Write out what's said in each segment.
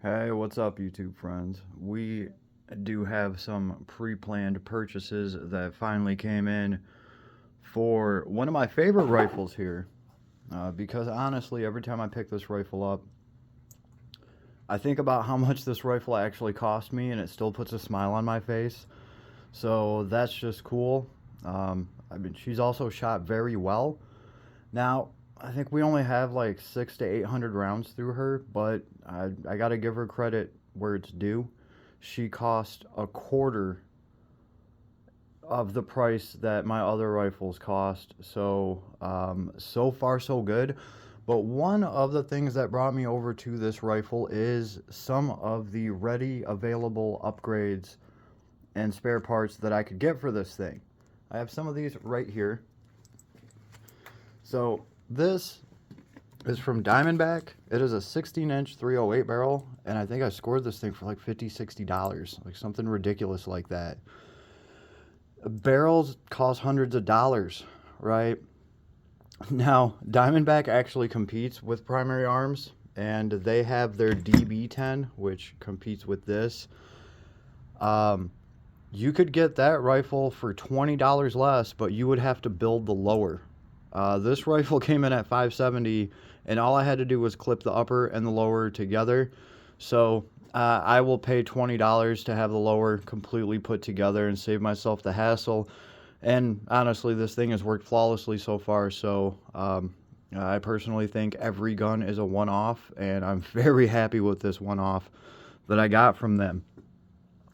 Hey, what's up, YouTube friends? We do have some pre-planned purchases that finally came in for one of my favorite rifles here. Because honestly, every time I pick this rifle up, I think about how much this rifle actually cost me, and it still puts a smile on my face. So that's just cool. She's also shot very well. Now, I think we only have like 600 to 800 rounds through her, but I gotta give her credit where it's due. She cost a quarter of the price that my other rifles cost. So, so far so good. But one of the things that brought me over to this rifle is some of the ready available upgrades and spare parts that I could get for this thing. I have some of these right here. So this is from Diamondback. It is a 16-inch 308 barrel, and I think I scored this thing for like $50-$60, like something ridiculous like that. Barrels cost hundreds of dollars, right? Now, Diamondback actually competes with Primary Arms, and they have their DB10, which competes with this. You could get that rifle for $20 less, but you would have to build the lower. This rifle came in at $570, and all I had to do was clip the upper and the lower together. So I will pay $20 to have the lower completely put together and save myself the hassle. And honestly, this thing has worked flawlessly so far. So I personally think every gun is a one-off, and I'm very happy with this one-off that I got from them.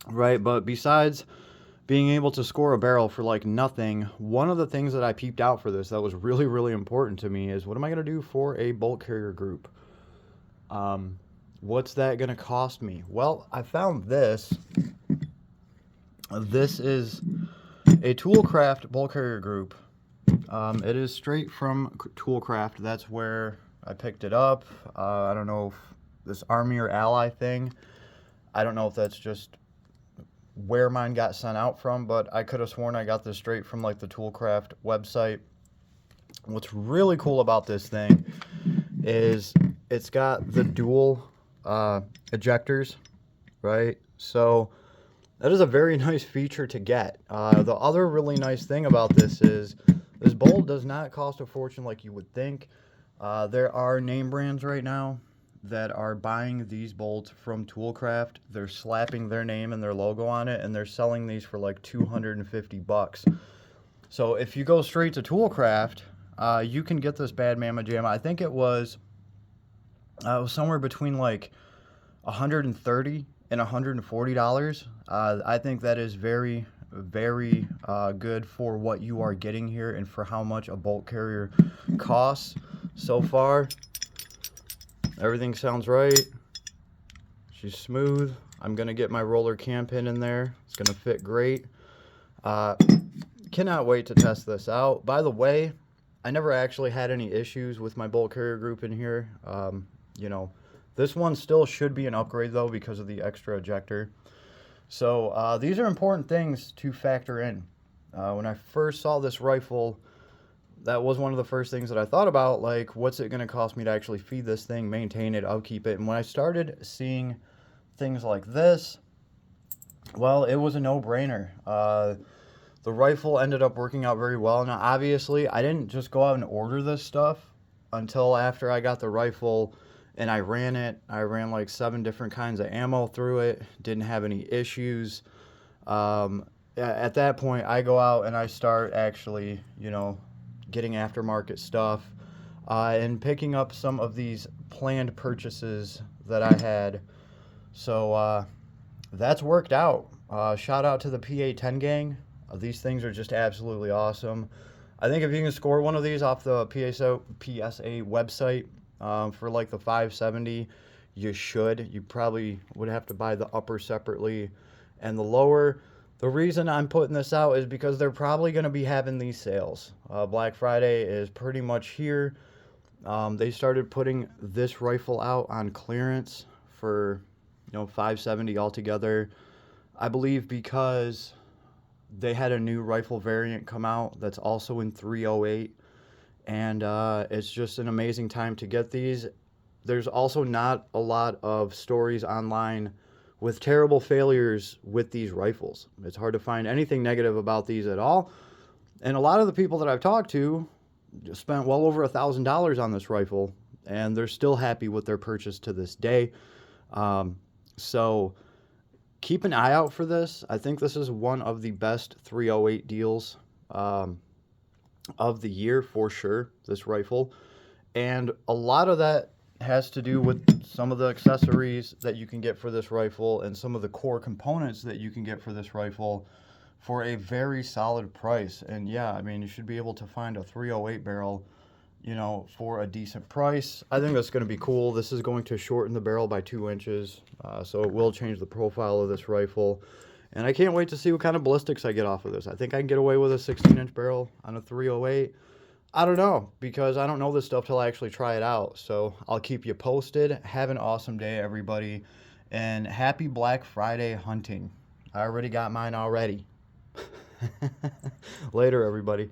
Right, but besides being able to score a barrel for like nothing, one of the things that I peeped out for this that was really, really important to me is, what am I going to do for a bolt carrier group? What's that going to cost me? Well, I found this. This is a TOOLCRAFT bolt carrier group. It is straight from TOOLCRAFT. That's where I picked it up. I don't know if this Army or Ally thing, I don't know if that's just where mine got sent out from, but I could have sworn I got this straight from like the TOOLCRAFT website. What's really cool about this thing is it's got the dual ejectors, right? So that is a very nice feature to get. The other really nice thing about this is this bolt does not cost a fortune like you would think. There are name brands right now that are buying these bolts from TOOLCRAFT. They're slapping their name and their logo on it, and they're selling these for like $250. So if you go straight to TOOLCRAFT, you can get this bad mamma jamma. I think it was somewhere between like $130 and $140. I think that is very, very good for what you are getting here and for how much a bolt carrier costs. So far, everything sounds right. She's smooth. I'm going to get my roller cam pin in there. It's going to fit great. Cannot wait to test this out. By the way, I never actually had any issues with my bolt carrier group in here. You know, this one still should be an upgrade though because of the extra ejector. So these are important things to factor in. When I first saw this rifle, that was one of the first things that I thought about, like, what's it going to cost me to actually feed this thing, maintain it, upkeep it? And when I started seeing things like this, well, it was a no-brainer. The rifle ended up working out very well. Now, obviously, I didn't just go out and order this stuff until after I got the rifle and I ran it. I ran like 7 different kinds of ammo through it, didn't have any issues. At that point, I go out and I start actually, you know, getting aftermarket stuff and picking up some of these planned purchases that I had. So that's worked out. Shout out to the PA10 gang. These things are just absolutely awesome. I think if you can score one of these off the PSA website for like the $570, you should. You probably would have to buy the upper separately and the lower. The reason I'm putting this out is because they're probably going to be having these sales. Black Friday is pretty much here. They started putting this rifle out on clearance for, you know, $570 altogether. I believe because they had a new rifle variant come out that's also in 308, and it's just an amazing time to get these. there's also not a lot of stories online with terrible failures with these rifles. It's hard to find anything negative about these at all. And a lot of the people that I've talked to spent well over $1,000 on this rifle, and they're still happy with their purchase to this day. So keep an eye out for this. I think this is one of the best 308 deals of the year for sure, this rifle. And a lot of that has to do with some of the accessories that you can get for this rifle and some of the core components that you can get for this rifle for a very solid price. And yeah, I mean, you should be able to find a 308 barrel, you know, for a decent price. I think that's going to be cool. This is going to shorten the barrel by 2 inches, so it will change the profile of this rifle. And I can't wait to see what kind of ballistics I get off of this. I think I can get away with a 16-inch barrel on a 308. I don't know, because I don't know this stuff till I actually try it out. So I'll keep you posted. Have an awesome day, everybody. And happy Black Friday hunting. I already got mine already. Later, everybody.